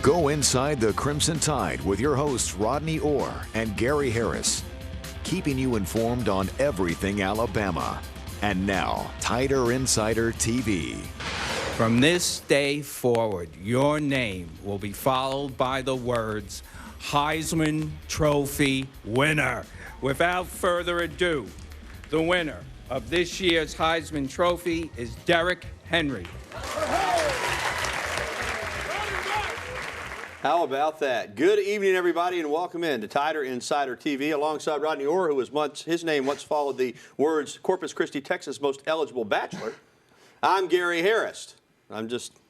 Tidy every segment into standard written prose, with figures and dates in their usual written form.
Go inside the Crimson Tide with your hosts Rodney Orr and Gary Harris, keeping you informed on everything Alabama. And now, Tider Insider TV. From this day forward, your name will be followed by the words Heisman Trophy winner. Without further ado, the winner of this year's Heisman Trophy is Derrick Henry. How about that? Good evening, everybody, and welcome in to Tider Insider TV alongside Rodney Orr, who his name once followed the words Corpus Christi, Texas' most eligible bachelor. I'm Gary Harris. I'm just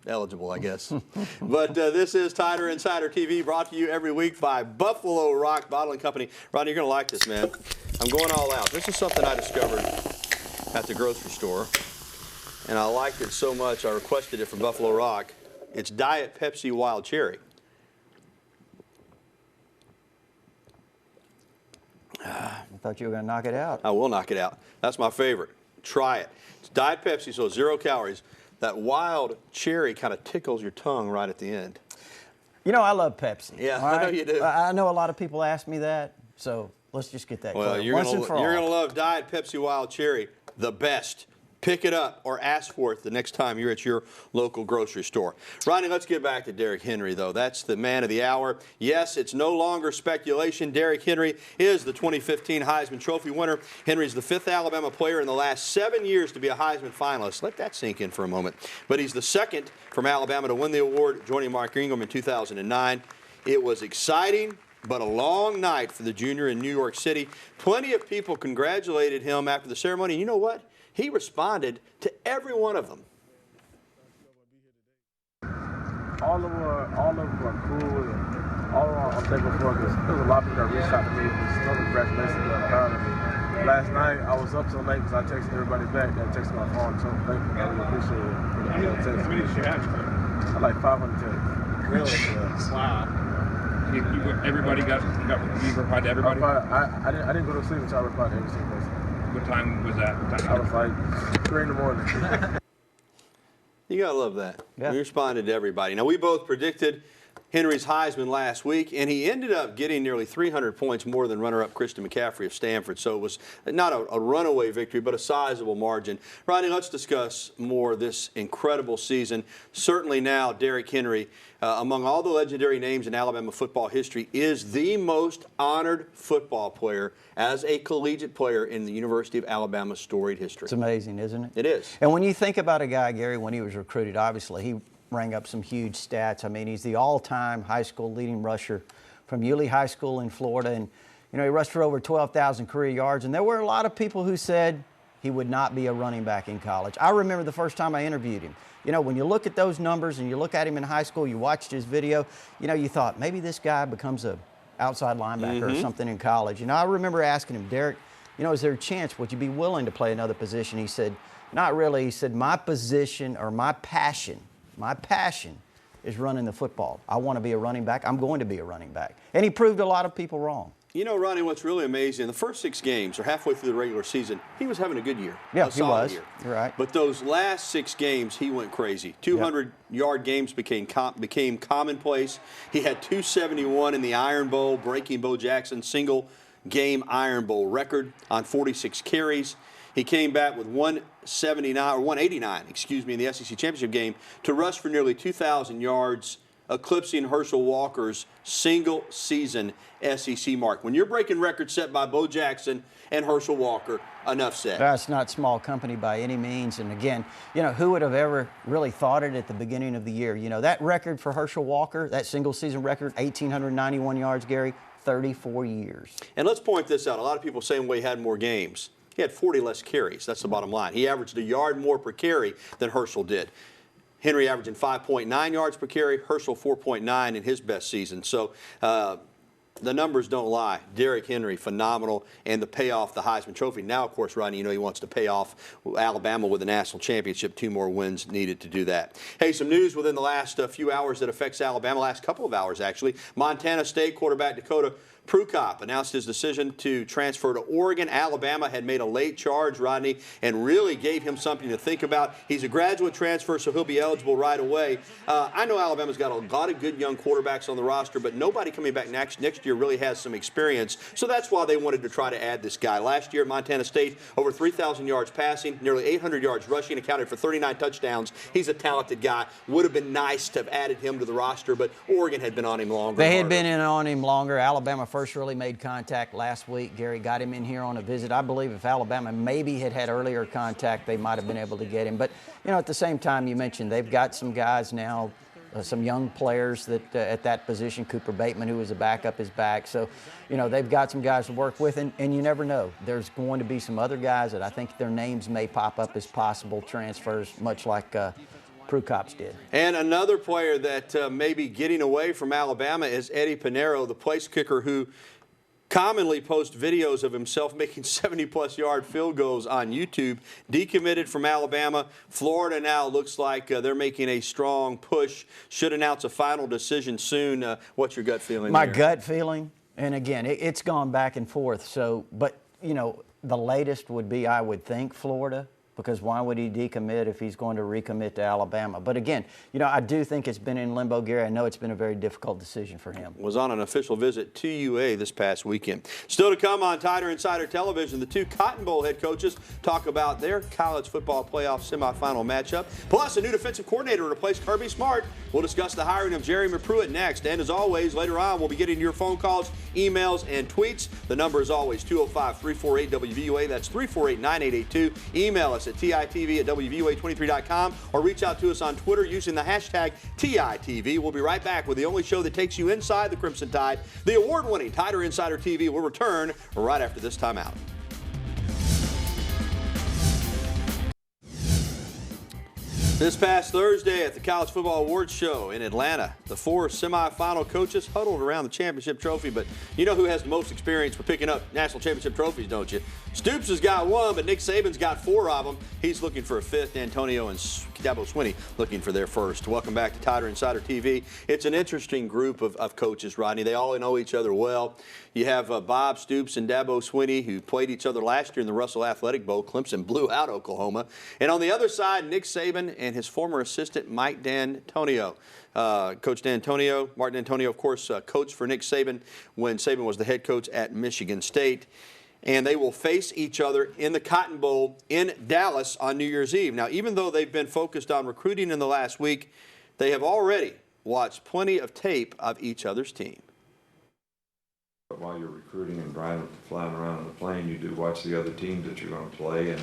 eligible, I guess. But this is Tider Insider TV, brought to you every week by Buffalo Rock Bottling Company. Rodney, you're going to like this, man. I'm going all out. This is something I discovered at the grocery store, and I liked it so much I requested it from Buffalo Rock. It's Diet Pepsi Wild Cherry. I thought you were going to knock it out. I will knock it out. That's my favorite. Try it. It's Diet Pepsi, so 0 calories. That wild cherry kind of tickles your tongue right at the end. You know, I love Pepsi. Yeah, I know you do. I know a lot of people ask me that, so let's just get that clear. Well, you're going to love Diet Pepsi Wild Cherry, the best. Pick it up or ask for it the next time you're at your local grocery store. Rodney, let's get back to Derrick Henry, though. That's the man of the hour. Yes, it's no longer speculation. Derrick Henry is the 2015 Heisman Trophy winner. Henry's the 5th Alabama player in the last 7 years to be a Heisman finalist. Let that sink in for a moment. But he's the second from Alabama to win the award, joining Mark Ingram in 2009. It was exciting, but a long night for the junior in New York City. Plenty of people congratulated him after the ceremony. And you know what? He responded to every one of them. All of them are cool, and all of them I'm thankful for, because there was a lot of people that reached out to me with some congratulations and proud of me. Last night, I was up so late because I texted everybody back. I texted my phone, so thank you. I really appreciate it. How many did you have? I like 500 texts. Really? Wow. Everybody you replied to everybody? I didn't go to sleep until I replied to every single person. What time was that? I was like 3 in the morning. You got to love that. Yeah. We responded to everybody. Now, we both predicted Henry's Heisman last week, and he ended up getting nearly 300 points more than runner-up Christian McCaffrey of Stanford. So it was not a runaway victory, but a sizable margin. Rodney, let's discuss more this incredible season. Certainly now, Derrick Henry, among all the legendary names in Alabama football history, is the most honored football player as a collegiate player in the University of Alabama's storied history. It's amazing, isn't it? It is. And when you think about a guy, Gary, when he was recruited, obviously he rang up some huge stats. I mean, he's the all-time high school leading rusher from Yulee High School in Florida. And, you know, he rushed for over 12,000 career yards. And there were a lot of people who said he would not be a running back in college. I remember the first time I interviewed him. You know, when you look at those numbers and you look at him in high school, you watched his video, you know, you thought maybe this guy becomes a outside linebacker or something in college. You know, I remember asking him, Derrick, you know, is there a chance, would you be willing to play another position? He said, not really. He said, my position or my passion is running the football. I want to be a running back. I'm going to be a running back. And he proved a lot of people wrong. You know, Ronnie, what's really amazing, the first 6 games, or halfway through the regular season, he was having a good year. Yeah, a he was. Year. You're right. But those last 6 games, he went crazy. 200-yard games became commonplace. He had 271 in the Iron Bowl, breaking Bo Jackson's single-game Iron Bowl record on 46 carries. He came back with 189, in the SEC championship game to rush for nearly 2,000 yards, eclipsing Herschel Walker's single-season SEC mark. When you're breaking records set by Bo Jackson and Herschel Walker, enough said. That's not small company by any means. And again, you know, who would have ever really thought it at the beginning of the year? You know, that record for Herschel Walker, that single-season record, 1,891 yards, Gary, 34 years. And let's point this out. A lot of people saying, well, he had more games. He had 40 less carries. That's the bottom line. He averaged a yard more per carry than Herschel did. Henry averaging 5.9 yards per carry, Herschel 4.9 in his best season. So the numbers don't lie. Derrick Henry, phenomenal, and the payoff, the Heisman Trophy. Now, of course, Rodney, you know he wants to pay off Alabama with a national championship. 2 more wins needed to do that. Hey, some news within the last few hours that affects Alabama, last couple of hours, actually. Montana State quarterback Dakota Prukop announced his decision to transfer to Oregon. Alabama had made a late charge, Rodney, and really gave him something to think about. He's a graduate transfer, so he'll be eligible right away. I know Alabama's got a lot of good young quarterbacks on the roster, but nobody coming back next year really has some experience. So that's why they wanted to try to add this guy. Last year at Montana State, over 3,000 yards passing, nearly 800 yards rushing, accounted for 39 touchdowns. He's a talented guy. Would have been nice to have added him to the roster, but Oregon had been on him longer. They had been in on him longer. Alabama first really made contact last week. Gary got him in here on a visit. I believe if Alabama maybe had earlier contact, they might have been able to get him. But, you know, at the same time, you mentioned they've got some guys now, some young players that at that position. Cooper Bateman, who was a backup, is back. So, you know, they've got some guys to work with, and you never know. There's going to be some other guys that I think their names may pop up as possible transfers, much like Prukop's did. And another player that may be getting away from Alabama is Eddie Pinheiro, the place kicker who commonly posts videos of himself making 70-plus yard field goals on YouTube. Decommitted from Alabama. Florida now looks like they're making a strong push. Should announce a final decision soon. What's your gut feeling My there? gut feeling, and again, it's gone back and forth. So, but, you know, the latest would be, I would think, Florida. Because why would he decommit if he's going to recommit to Alabama? But again, you know, I do think it's been in limbo, Gary. I know it's been a very difficult decision for him. Was on an official visit to UA this past weekend. Still to come on Tider Insider Television, the two Cotton Bowl head coaches talk about their college football playoff semifinal matchup. Plus, a new defensive coordinator to replace Kirby Smart. We'll discuss the hiring of Jeremy Pruitt next. And as always, later on, we'll be getting your phone calls, emails, and tweets. The number is always 205-348-WVUA. That's 348-9882. Email us at TITV@WVUA23.com or reach out to us on Twitter using the hashtag TITV. We'll be right back with the only show that takes you inside the Crimson Tide, the award-winning Tider Insider TV. Will return right after this timeout. This past Thursday at the College Football Awards Show in Atlanta, the four semifinal coaches huddled around the championship trophy. But you know who has the most experience for picking up national championship trophies, don't you? Stoops has got one, but Nick Saban's got four of them. He's looking for a fifth. Antonio and Dabo Swinney looking for their first. Welcome back to Tider Insider TV. It's an interesting group of coaches, Rodney. They all know each other well. You have Bob Stoops and Dabo Swinney, who played each other last year in the Russell Athletic Bowl. Clemson blew out Oklahoma. And on the other side, Nick Saban and his former assistant, Mike D'Antonio. Coach D'Antonio, Mark D'Antonio, of course, coached for Nick Saban when Saban was the head coach at Michigan State. And they will face each other in the Cotton Bowl in Dallas on New Year's Eve. Now, even though they've been focused on recruiting in the last week, they have already watched plenty of tape of each other's team. While you're recruiting and flying around on the plane, you do watch the other teams that you're going to play. And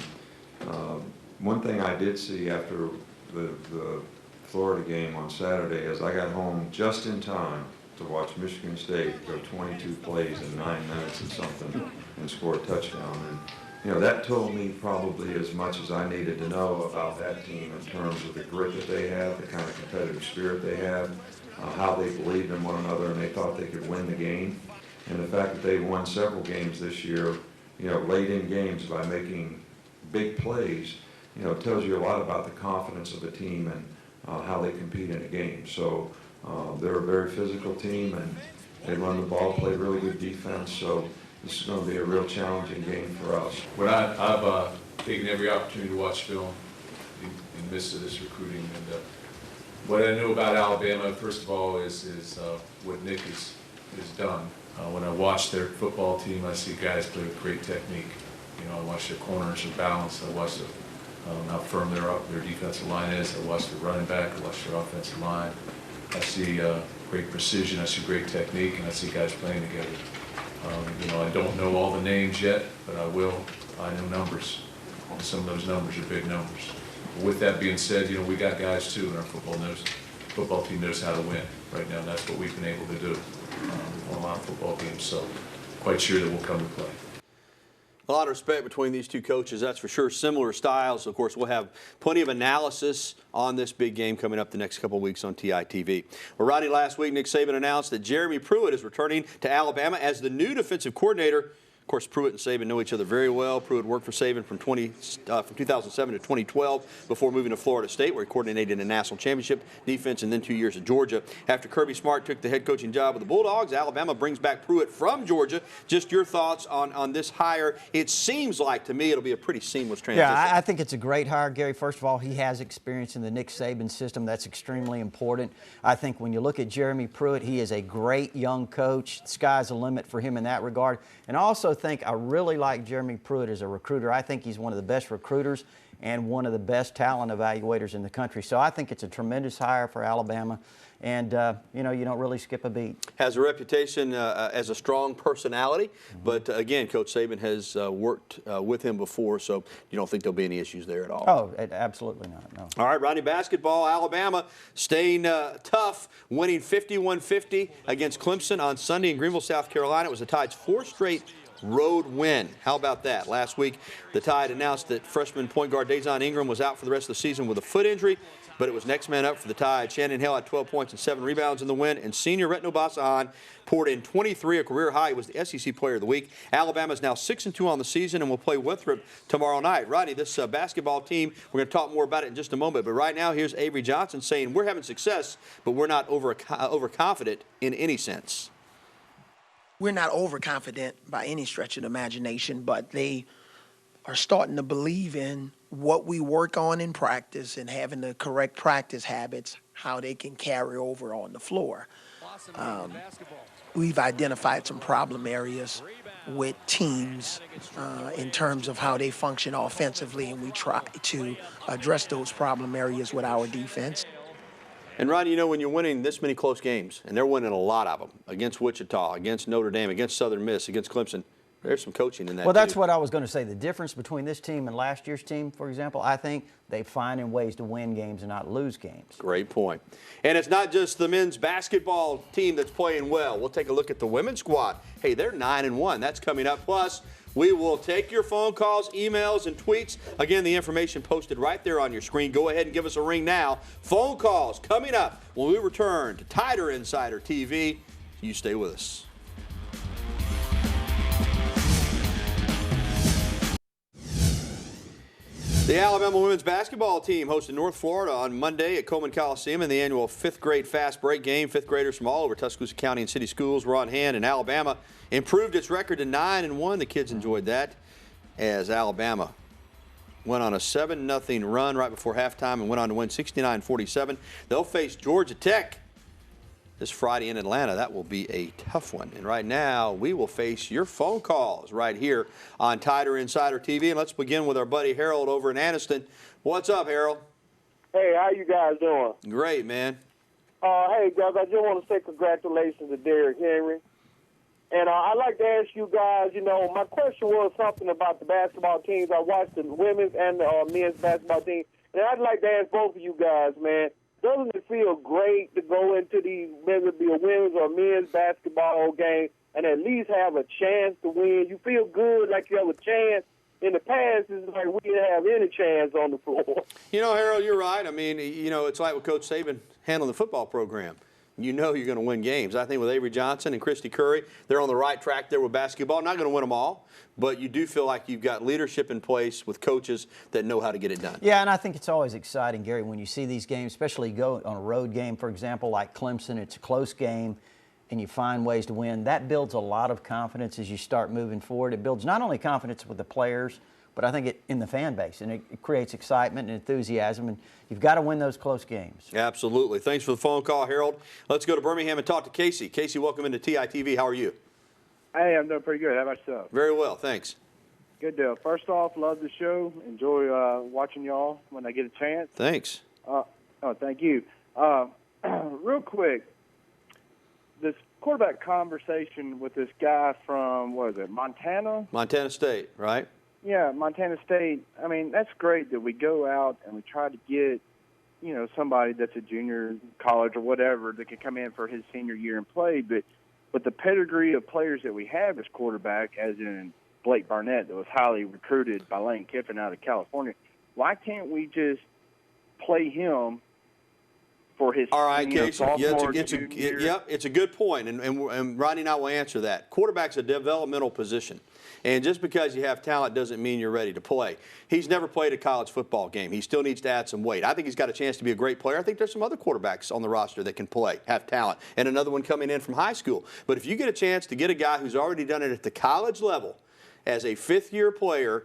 one thing I did see after the Florida game on Saturday is I got home just in time to watch Michigan State go 22 plays in 9 minutes or something and score a touchdown. And, you know, that told me probably as much as I needed to know about that team in terms of the grit that they have, the kind of competitive spirit they have, how they believed in one another and they thought they could win the game. And the fact that they won several games this year, you know, late in games by making big plays, you know, tells you a lot about the confidence of the team and how they compete in a game. So they're a very physical team and they run the ball, play really good defense. So this is going to be a real challenging game for us. Well, I've taken every opportunity to watch film in the midst of this recruiting. And what I know about Alabama, first of all, is what Nick has done. When I watch their football team, I see guys play with great technique. You know, I watch their corners, their balance. I watch how firm their defensive line is. I watch the running back. I watch their offensive line. I see great precision. I see great technique, and I see guys playing together. You know, I don't know all the names yet, but I will. I know numbers, and some of those numbers are big numbers. With that being said, you know, we got guys too, and our football team knows how to win right now. And that's what we've been able to do. We've won a lot of football games, so quite sure that we'll come to play. A lot of respect between these two coaches, that's for sure. Similar styles. Of course, we'll have plenty of analysis on this big game coming up the next couple of weeks on TITV. Well, Rodney, last week Nick Saban announced that Jeremy Pruitt is returning to Alabama as the new defensive coordinator. Of course, Pruitt and Saban know each other very well. Pruitt worked for Saban from 2007 to 2012 before moving to Florida State, where he coordinated a national championship defense and then 2 years at Georgia. After Kirby Smart took the head coaching job with the Bulldogs, Alabama brings back Pruitt from Georgia. Just your thoughts on this hire. It seems like, to me, it'll be a pretty seamless transition. Yeah, I think it's a great hire, Gary. First of all, he has experience in the Nick Saban system. That's extremely important. I think when you look at Jeremy Pruitt, he is a great young coach. The sky's the limit for him in that regard. And I also think I really like Jeremy Pruitt as a recruiter. I think he's one of the best recruiters and one of the best talent evaluators in the country. So I think it's a tremendous hire for Alabama. And, you don't really skip a beat. Has a reputation as a strong personality. But, again, Coach Saban has worked with him before, so you don't think there'll be any issues there at all? Oh, absolutely not, no. All right, Rodney, basketball, Alabama staying tough, winning 51-50 against Clemson on Sunday in Greenville, South Carolina. It was the Tide's fourth straight road win. How about that? Last week, the Tide announced that freshman point guard Dejon Ingram was out for the rest of the season with a foot injury, but it was next man up for the Tide. Shannon Hale had 12 points and 7 rebounds in the win, and senior Retno Basahan poured in 23, a career high. He was the SEC Player of the Week. Alabama is now 6-2 on the season and will play Winthrop tomorrow night. Rodney, this basketball team, we're going to talk more about it in just a moment, but right now here's Avery Johnson saying we're having success, but we're not overconfident in any sense. We're not overconfident by any stretch of the imagination, but they are starting to believe in what we work on in practice and having the correct practice habits, how they can carry over on the floor. We've identified some problem areas with teams in terms of how they function offensively, and we try to address those problem areas with our defense. And, Ron, when you're winning this many close games, and they're winning a lot of them, against Wichita, against Notre Dame, against Southern Miss, against Clemson, there's some coaching in that. Well, that's what I was going to say. The difference between this team and last year's team, for example, I think they're finding ways to win games and not lose games. Great point. And it's not just the men's basketball team that's playing well. We'll take a look at the women's squad. Hey, they're 9-1. That's coming up. Plus, we will take your phone calls, emails, and tweets. Again, the information posted right there on your screen. Go ahead and give us a ring now. Phone calls coming up when we return to Tider Insider TV. You stay with us. The Alabama women's basketball team hosted North Florida on Monday at Coleman Coliseum in the annual 5th grade fast break game. 5th graders from all over Tuscaloosa County and city schools were on hand, and Alabama improved its record to 9-1. The kids enjoyed that as Alabama went on a 7-0 run right before halftime and went on to win 69-47. They'll face Georgia Tech this Friday in Atlanta. That will be a tough one. And right now, we will face your phone calls right here on Tider Insider TV. And let's begin with our buddy Harold over in Anniston. What's up, Harold? Hey, how you guys doing? Great, man. Hey, guys, I just want to say congratulations to Derrick Henry. And I'd like to ask you guys, my question was something about the basketball teams. I watched the women's and the men's basketball team. And I'd like to ask both of you guys, man, doesn't it feel great to go into these, whether it be a women's or men's basketball game, and at least have a chance to win? You feel good like you have a chance. In the past, it's like we didn't have any chance on the floor. Harold, you're right. I mean, it's like with Coach Saban handling the football program. You're going to win games. I think with Avery Johnson and Christy Curry, they're on the right track there with basketball. Not going to win them all, but you do feel like you've got leadership in place with coaches that know how to get it done. Yeah, and I think it's always exciting, Gary, when you see these games, especially go on a road game, for example, like Clemson. It's a close game, and you find ways to win. That builds a lot of confidence as you start moving forward. It builds not only confidence with the players, but I think in the fan base, and it creates excitement and enthusiasm, and you've got to win those close games. Absolutely. Thanks for the phone call, Harold. Let's go to Birmingham and talk to Casey. Casey, welcome into TITV. How are you? Hey, I'm doing pretty good. How about yourself? Very well, thanks. Good deal. First off, love the show. Enjoy watching y'all when I get a chance. Thanks. Thank you. Real quick, this quarterback conversation with this guy from, what is it, Montana? Montana State, right? Yeah, Montana State. I mean, that's great that we go out and we try to get, somebody that's a junior college or whatever that can come in for his senior year and play. But the pedigree of players that we have as quarterback, as in Blake Barnett, that was highly recruited by Lane Kiffin out of California, why can't we just play him for his All right, Casey. sophomore, It's a good point, and Rodney and I will answer that. Quarterback's a developmental position, and just because you have talent doesn't mean you're ready to play. He's never played a college football game. He still needs to add some weight. I think he's got a chance to be a great player. I think there's some other quarterbacks on the roster that can play, have talent, and another one coming in from high school. But if you get a chance to get a guy who's already done it at the college level as a fifth-year player,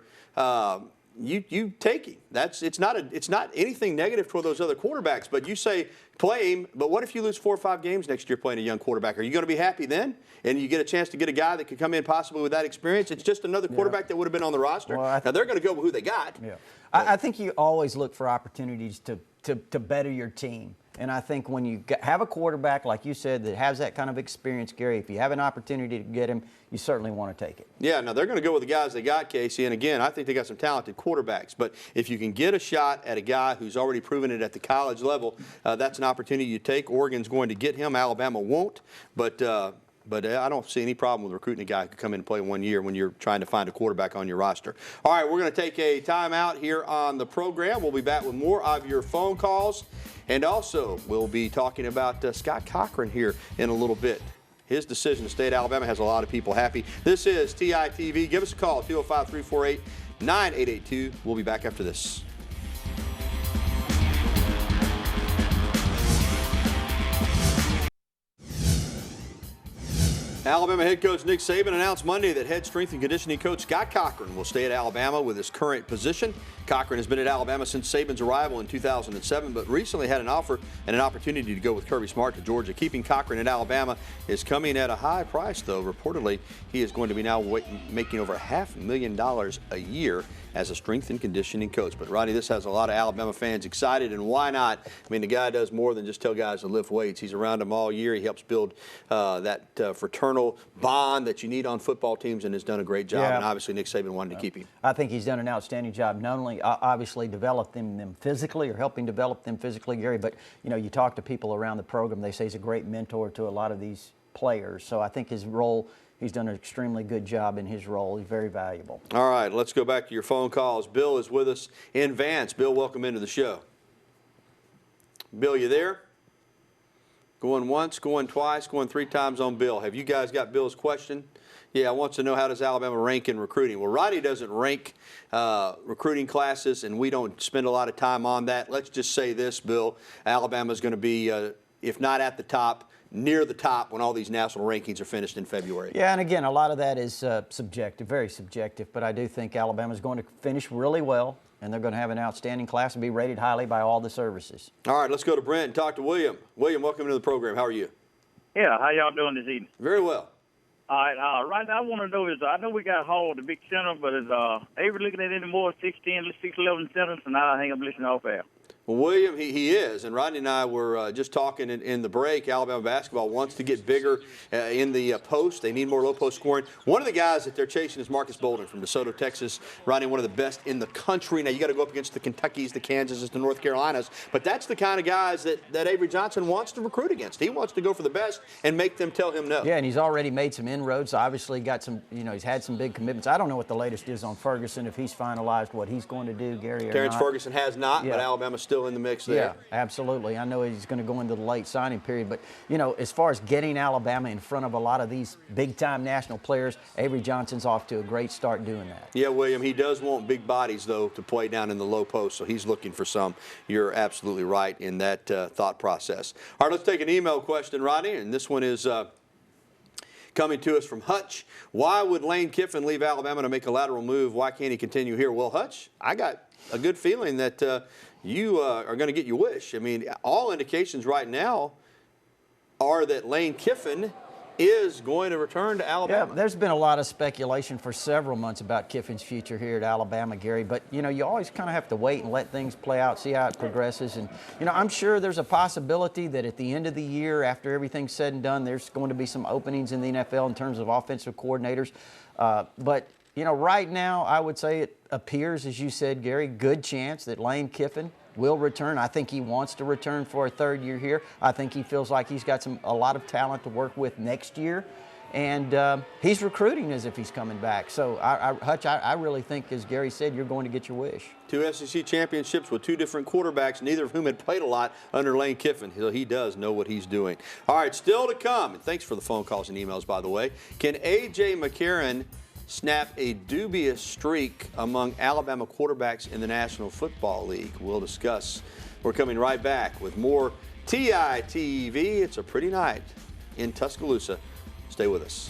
you take him. It's not anything negative toward those other quarterbacks, but you say play him. But what if you lose 4 or 5 games next year playing a young quarterback? Are you going to be happy then? And you get a chance to get a guy that could come in possibly with that experience. It's just another quarterback that would have been on the roster. Well, now they're going to go with who they got. Yeah, I think you always look for opportunities to better your team. And I think when you have a quarterback, like you said, that has that kind of experience, Gary, if you have an opportunity to get him, you certainly want to take it. Yeah, now they're going to go with the guys they got, Casey. And again, I think they got some talented quarterbacks. But if you can get a shot at a guy who's already proven it at the college level, that's an opportunity you take. Oregon's going to get him. Alabama won't. But I don't see any problem with recruiting a guy who could come in and play 1 year when you're trying to find a quarterback on your roster. All right, we're going to take a timeout here on the program. We'll be back with more of your phone calls. And also, we'll be talking about Scott Cochran here in a little bit. His decision to stay at Alabama has a lot of people happy. This is TITV. Give us a call, 205-348-9882. We'll be back after this. Alabama head coach Nick Saban announced Monday that head strength and conditioning coach Scott Cochran will stay at Alabama with his current position. Cochran has been at Alabama since Saban's arrival in 2007, but recently had an offer and an opportunity to go with Kirby Smart to Georgia. Keeping Cochran at Alabama is coming at a high price, though. Reportedly, he is going to be now making over $500,000 a year as a strength and conditioning coach. But, Rodney, this has a lot of Alabama fans excited, and why not? I mean, the guy does more than just tell guys to lift weights. He's around them all year. He helps build that fraternal bond that you need on football teams and has done a great job. Yeah. And obviously, Nick Saban wanted to keep him. I think he's done an outstanding job, not only obviously developing them physically or helping develop them physically, Gary, but, you know, you talk to people around the program, they say he's a great mentor to a lot of these players. So I think his role, he's done an extremely good job in his role. He's very valuable. All right, let's go back to your phone calls. Bill is with us in Vance. Bill, welcome into the show. Bill, you there? Going once, going twice, going 3 times on Bill. Have you guys got Bill's question? Yeah, I want to know, how does Alabama rank in recruiting? Well, Rodney doesn't rank recruiting classes, and we don't spend a lot of time on that. Let's just say this, Bill. Alabama's going to be, if not at the top, near the top when all these national rankings are finished in February. Yeah, and again, a lot of that is subjective, very subjective, but I do think Alabama's going to finish really well, and they're going to have an outstanding class and be rated highly by all the services. All right, let's go to Brent and talk to William. William, welcome to the program. How are you? Yeah, how y'all doing this evening? Very well. All right, right now I want to know is, I know we got Hall, the big center, but is Avery looking at any more 6'10", 6'11" centers, and I think I'm listening off air. Well, William, he is, and Rodney and I were just talking in the break. Alabama basketball wants to get bigger in the post. They need more low-post scoring. One of the guys that they're chasing is Marcus Bolden from DeSoto, Texas. Rodney, one of the best in the country. Now, you got to go up against the Kentuckys, the Kansases, the North Carolinas, but that's the kind of guys that Avery Johnson wants to recruit against. He wants to go for the best and make them tell him no. Yeah, and he's already made some inroads. Obviously got some, you know, he's had some big commitments. I don't know what the latest is on Ferguson, if he's finalized what he's going to do, Gary, or Terrence not. Ferguson has not, but Alabama's still in the mix there. Yeah, absolutely. I know he's going to go into the late signing period, but, you know, as far as getting Alabama in front of a lot of these big-time national players, Avery Johnson's off to a great start doing that. Yeah, William, he does want big bodies, though, to play down in the low post, so he's looking for some. You're absolutely right in that thought process. All right, let's take an email question, Rodney, and this one is coming to us from Hutch. Why would Lane Kiffin leave Alabama to make a lateral move? Why can't he continue here? Well, Hutch, I got a good feeling that you are going to get your wish. I mean, all indications right now are that Lane Kiffin is going to return to Alabama. Yeah, there's been a lot of speculation for several months about Kiffin's future here at Alabama, Gary, but, you know, you always kind of have to wait and let things play out, see how it progresses. And, you know, I'm sure there's a possibility that at the end of the year, after everything's said and done, there's going to be some openings in the NFL in terms of offensive coordinators. But, you know, right now, I would say it appears, as you said, Gary, good chance that Lane Kiffin will return. I think he wants to return for a 3rd year here. I think he feels like he's got a lot of talent to work with next year. And he's recruiting as if he's coming back. So, Hutch, I really think, as Gary said, you're going to get your wish. 2 SEC championships with 2 different quarterbacks, neither of whom had played a lot under Lane Kiffin. He does know what he's doing. All right, still to come, and thanks for the phone calls and emails, by the way. Can A.J. McCarron snap a dubious streak among Alabama quarterbacks in the National Football League? We'll discuss. We're coming right back with more TITV. It's a pretty night in Tuscaloosa. Stay with us.